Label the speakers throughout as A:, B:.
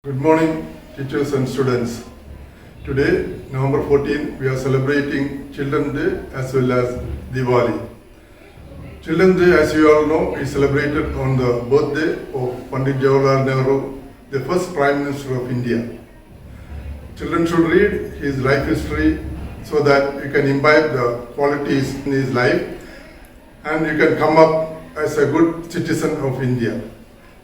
A: Good morning, teachers and students. Today, November 14, we are celebrating Children's Day as well as Diwali. Children's Day, as you all know, is celebrated on the birthday of Pandit Jawaharlal Nehru, the first Prime Minister of India. Children should read his life history so that you can imbibe the qualities in his life and you can come up as a good citizen of India.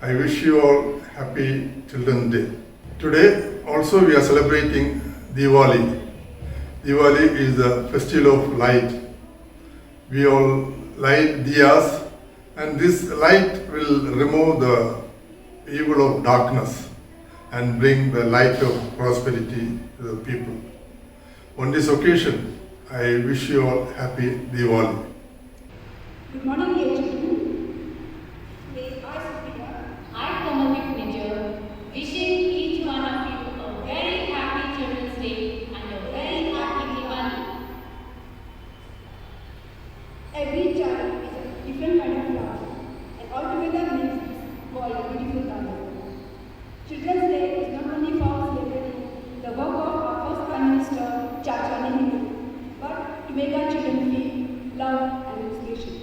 A: I wish you all happy Children's Day. Today also we are celebrating Diwali. Diwali is the festival of light. We all light diyas and this light will remove the evil of darkness and bring the light of prosperity to the people. On this occasion, I wish you all happy Diwali.
B: Good morning, dear children. Today, I, Sophia,
C: Economic Major, wishing each one of you a very happy Children's Day and a very happy Diwali.
B: every child is a different kind of flower, and altogether makes this world a beautiful color. Children's Day is not only for celebrating the work of our first Prime Minister, Chacha Nehru, but to make our children feel love and inspiration.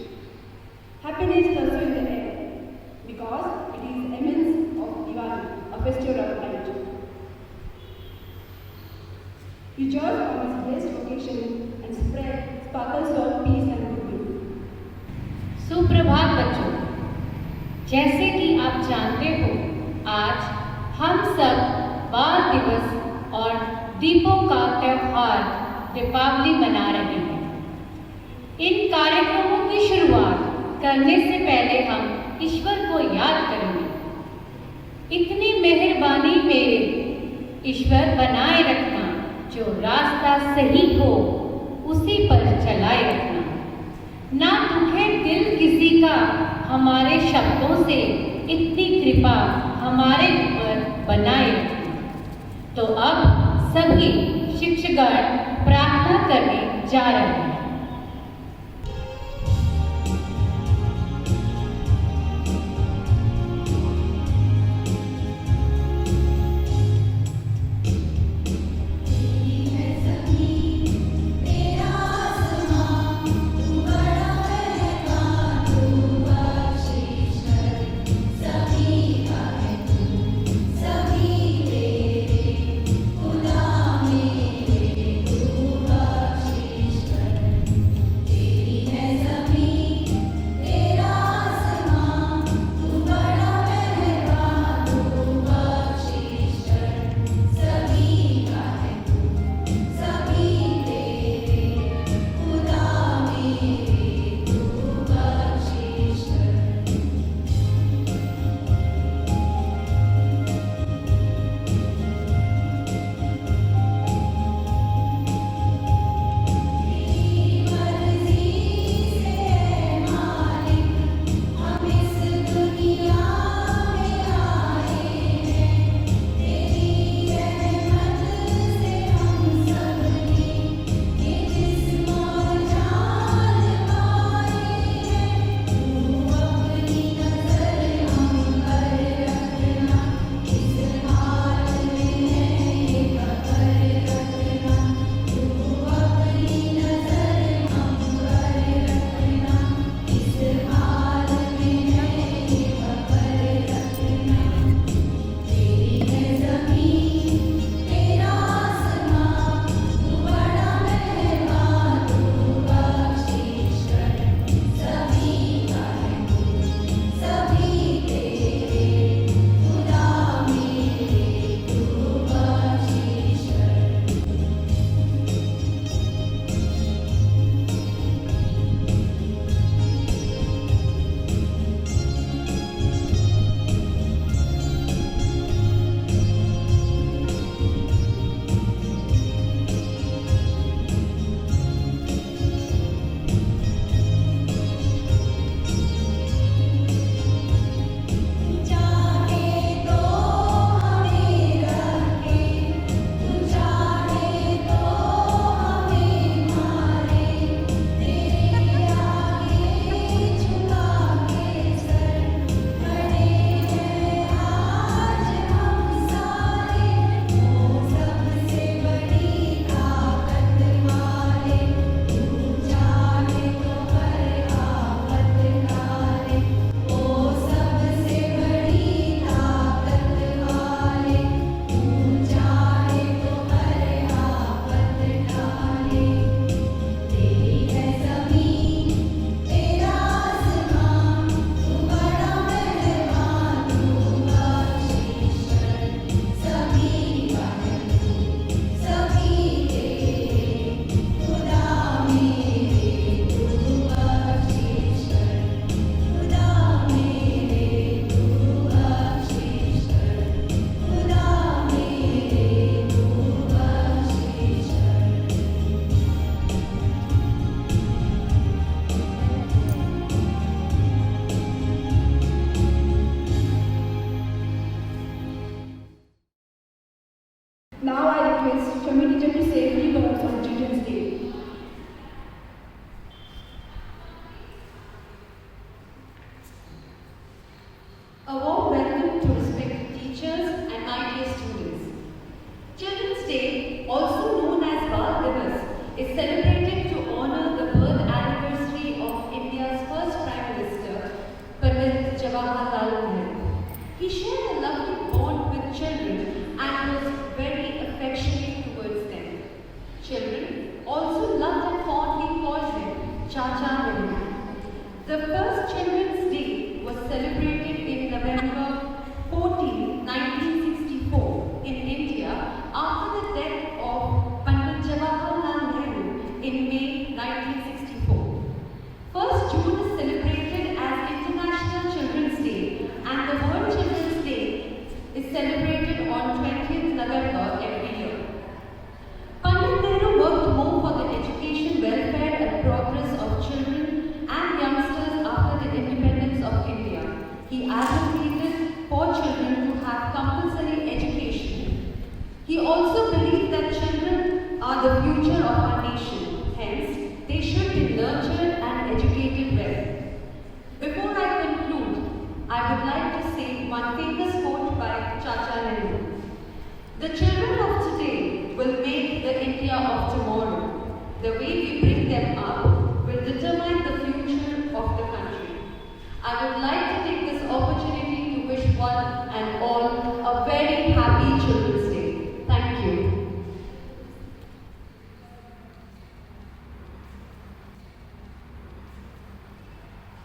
B: Happiness is also in the air, because it is the essence of Diwali, a festival of light. Rejoice on this blessed occasion and spread sparkles of peace and goodwill.
C: सुप्रभात बच्चों, जैसे कि आप जानते हो, आज हम सब बाल दिवस और दीपों का त्योहार दीपावली मना रहे हैं। इन कार्यक्रमों की शुरुआत करने से पहले हम ईश्वर को याद करेंगे। इतनी मेहरबानी मेरे ईश्वर बनाए रखना, जो रास्ता सही हो उसी पर चलाए रखना। ना दुखे दिल किसी का हमारे शब्दों से, इतनी कृपा हमारे ऊपर बनाए रखना। तो अब सभी शिक्षकगण प्रार्थना करने जा रहे हैं।
B: I request Shami teacher to say 3 words on Children's Day.
C: A warm welcome to respected teachers and my dear students. Children's Day, also known as Bal Divas, is celebrated to honor the birth anniversary of India's first Prime Minister, Pandit Jawaharlal Nehru. He shared a lovely bond with children and was very affectionate towards them. Children also loved and fondly called him Chacha Nehru. The first Children's Day was celebrated in November 14, 1964 in India after the death of Pandit Jawaharlal Nehru in May 1964. 1st June is celebrated as International Children's Day and the World Children's Day is celebrated on 20th November every year. Pandit Nehru worked more for the education, welfare and progress of children and youngsters after the independence of India. He advocated for children to have compulsory education. He also believed that children are the future of our nation. Hence, they should be nurtured and educated well. Before I conclude, I would like to say one famous quote by Chacha Nehru. The children of today will make the India of tomorrow. The way we bring them up will determine the future of the country. I would like to take this opportunity to wish one and all a very happy Children's Day. Thank you.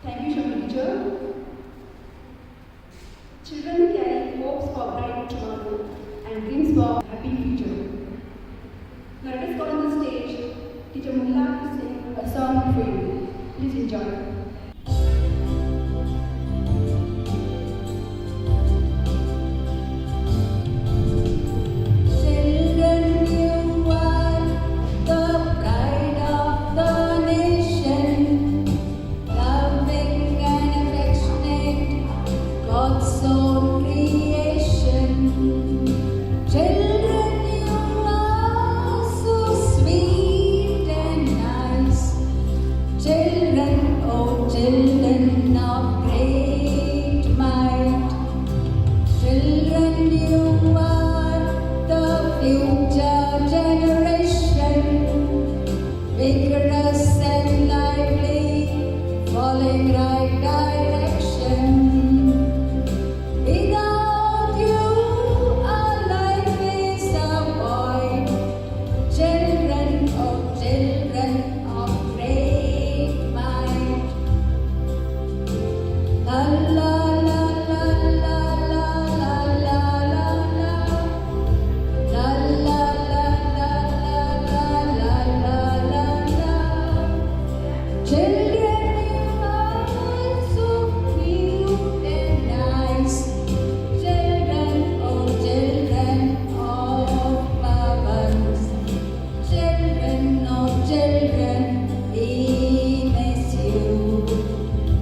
B: Thank you, Shami teacher. Children carry hopes for bright tomorrow and dreams for happy future. Now let us call on the stage Teacher Mulla to sing a song for you. Please enjoy.
D: Children, you are the pride of the nation, loving and affectionate, God's own creation. Children, you are so sweet and nice. Children, oh children of great might. Children, you are the future generation, vigorous and lively, following right direction. Without you, our life is a void. Children, oh children of great might. La la la la la la la la la la. La la la la la la la la la. Children, you are so cute and nice. Children, oh children of Babas. Children, oh children, we miss you.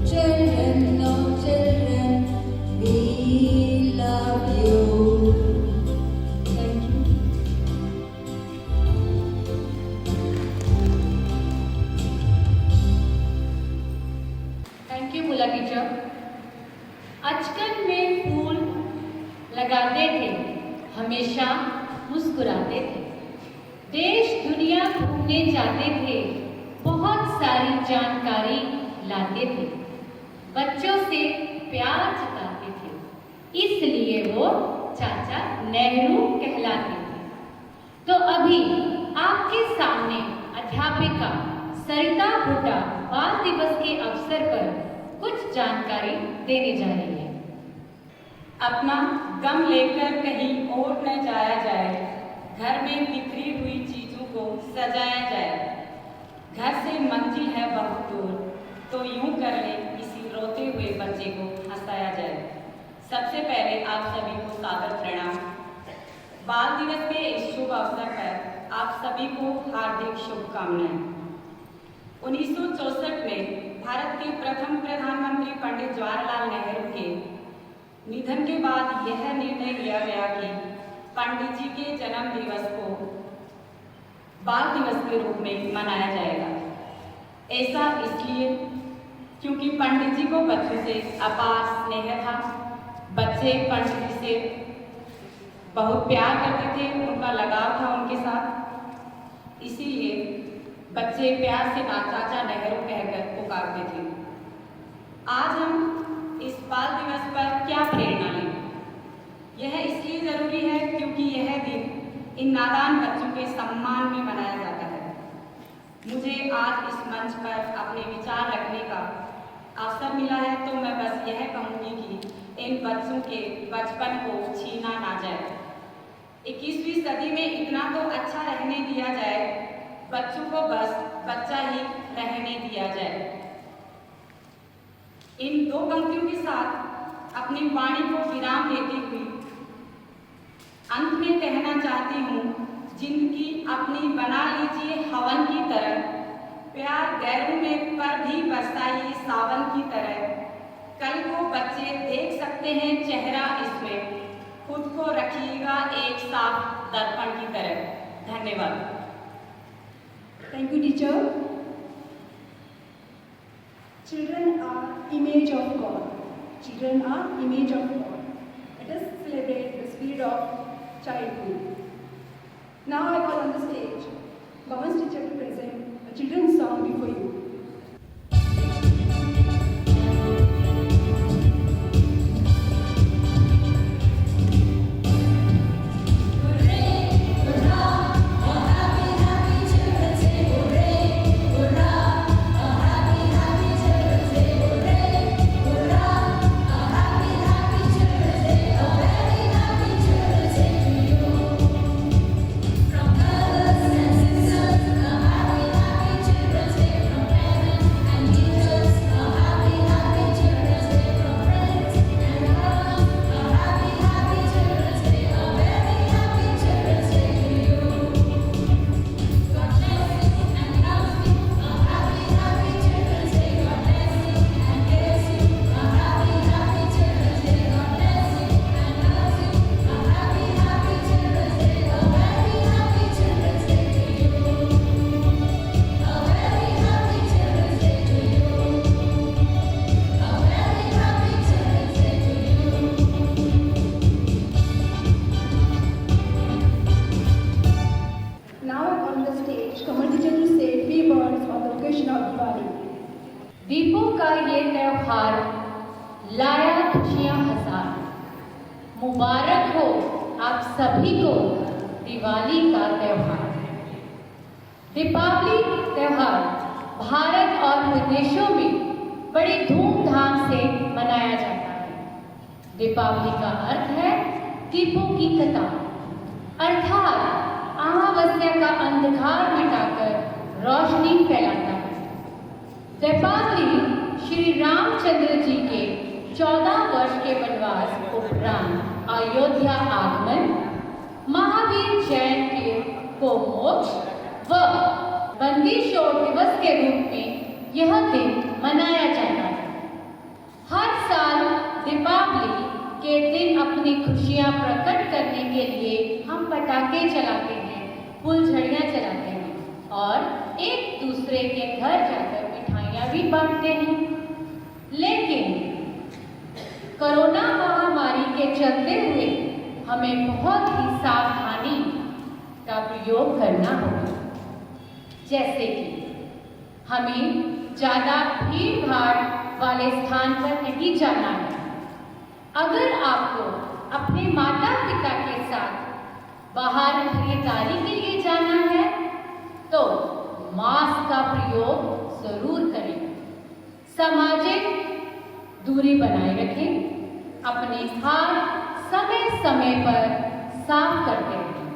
D: Children, oh children, we love you. Thank you.
C: Thank you मुला teacher. अचकन में फूल लगाते थे, हमेशा मुस्कुराते थे, देश दुनिया घूमने जाते थे, बहुत सारी जानकारी लाते थे, बच्चों से प्यार जताते थे, इसलिए वो चाचा नेहरू कहलाते थे। तो अभी आपके सामने अध्यापिका सरिता हुड्डा बाल दिवस के अवसर पर कुछ जानकारी देने जा रही है।
E: अपना गम लेकर कहीं और न जाया जाए, घर में बिखरी हुई चीजों को सजाया जाए, घर से मंजिल है बहुत दूर, तो यूं कर ले किसी रोते हुए बच्चे को हंसाया जाए। सबसे पहले आप सभी को सादर प्रणाम। बाल दिवस के इस शुभ अवसर पर आप सभी को हार्दिक शुभकामनाएं। 1964 में भारत के प्रथम प्रधानमंत्री पंडित जवाहरलाल नेहरू के निधन के बाद यह निर्णय लिया गया कि पंडित जी के जन्म दिवस को बाल दिवस के रूप में मनाया जाएगा। ऐसा इसलिए क्योंकि पंडित जी को बच्चों से अपार स्नेह था। बच्चे पंडित जी से बहुत प्यार करते थे, उनका लगाव था उनके साथ। इसीलिए बच्चे प्यार से चाचा नेहरू कहकर पुकारते थे। आज हम इस बाल दिवस पर क्या प्रेरणा लें? यह इसलिए जरूरी है क्योंकि यह दिन इन नादान बच्चों के सम्मान में मनाया जाता है। मुझे आज इस मंच पर अपने विचार रखने का अवसर मिला है, तो मैं बस यह कहूँगी कि इन बच्चों के बचपन को छीना ना जाए। 21वीं सदी में इतना तो अच्छा रहने दिया जाए, बच्चों को बस बच्चा ही रहने दिया जाए। इन दो पंक्तियों के साथ अपनी वाणी को विराम देती हुई अंत में कहना चाहती हूँ, जिंदगी अपनी बना लीजिए हवन की तरह, प्यार गैरों में पर भी बरसाइए सावन की तरह। कल को बच्चे देख सकते हैं चेहरा इसमें, खुद को रखिएगा एक साफ दर्पण की तरह। धन्यवाद।
B: Thank you, teacher. Children are image of God. Children are image of God. Let us celebrate the spirit of childhood. Now I call on the stage Bhavan's teacher to present a children's song before you.
C: दीपों का ये त्योहार लाया खुशियां हजार। मुबारक हो आप सभी को दिवाली का त्योहार। दीपावली त्योहार भारत और विदेशों में बड़ी धूमधाम से मनाया जाता है। दीपावली का अर्थ है दीपों की कतार, अर्थात अमावस्या का अंधकार मिटाकर रोशनी फैलाता है। दीपावली श्री रामचंद्र जी के 14 वर्ष के वनवास उपरांत अयोध्या आगमन, महावीर जयंती को मोक्ष व बंदी छोड़ दिवस के रूप में यह दिन मनाया जाता है। हर साल दीपावली के दिन अपनी खुशियां प्रकट करने के लिए हम पटाखे चलाते हैं, फुलझड़ियां चलाते हैं और एक दूसरे के घर जाकर मिठाइयां भी बांटते हैं। लेकिन कोरोना महामारी के चलते हुए हमें बहुत ही सावधानी का प्रयोग करना होगा। जैसे कि हमें ज़्यादा भीड़ भाड़ वाले स्थान पर नहीं जाना है। अगर आपको अपने माता पिता के साथ बाहर खरीदारी के लिए जाना है तो मास्क का प्रयोग जरूर करें। सामाजिक दूरी बनाए रखें। अपने हाथ समय समय पर साफ करते रहें।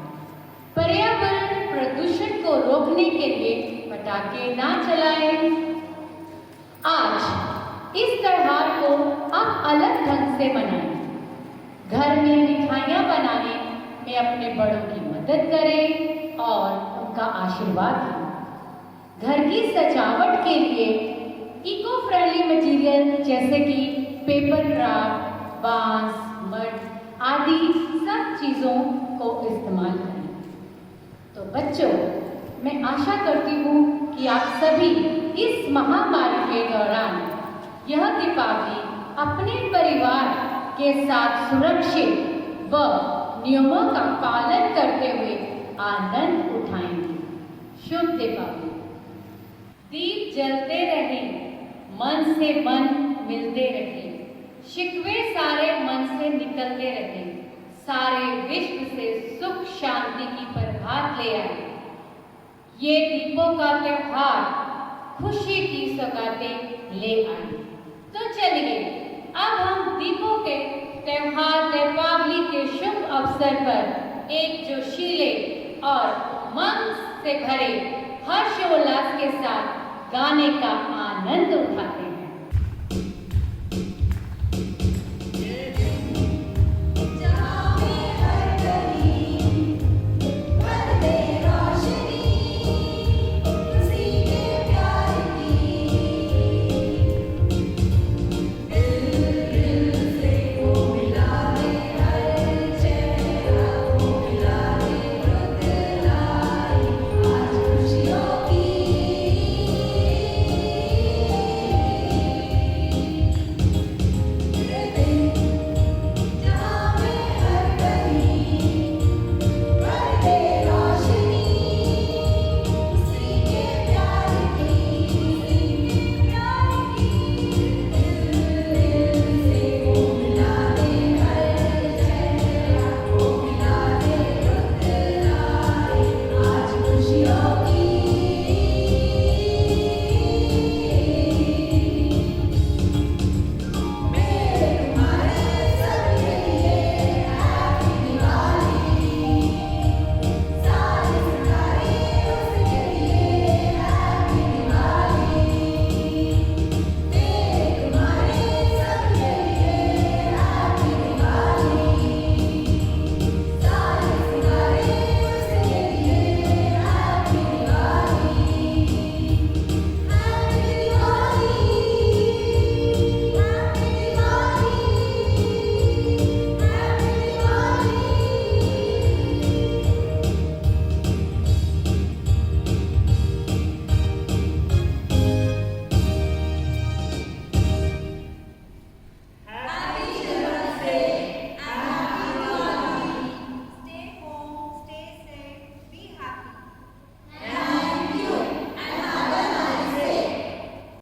C: पर्यावरण प्रदूषण को रोकने के लिए पटाखे ना चलाएं। आज इस त्योहार को आप अलग ढंग से मनाएं। घर में मिठाइयाँ बनाने में अपने बड़ों की मदद करें और उनका आशीर्वाद लें। घर की सजावट के लिए इको फ्रेंडली मटेरियल जैसे कि पेपर क्राफ्ट, बांस, मड आदि सब चीज़ों को इस्तेमाल करें। तो बच्चों, मैं आशा करती हूँ कि आप सभी इस महामारी के दौरान यह दीपावली अपने परिवार के साथ सुरक्षित व नियमों का पालन करते हुए आनंद उठाएंगे। शुभ दीपावली। दीप जलते रहे, मन से मन मिलते रहे, शिकवे सारे मन से निकलते रहे, सारे विश्व से सुख शांति की प्रभात ले आए। ये दीपों का त्योहार खुशी की सौगातें ले आए। तो चलिए अब हम दीपों के त्योहार दीपावली के शुभ अवसर पर एक जोशीले और मन से भरे हर्षोल्लास के साथ गाने का आनंद उठाते हैं।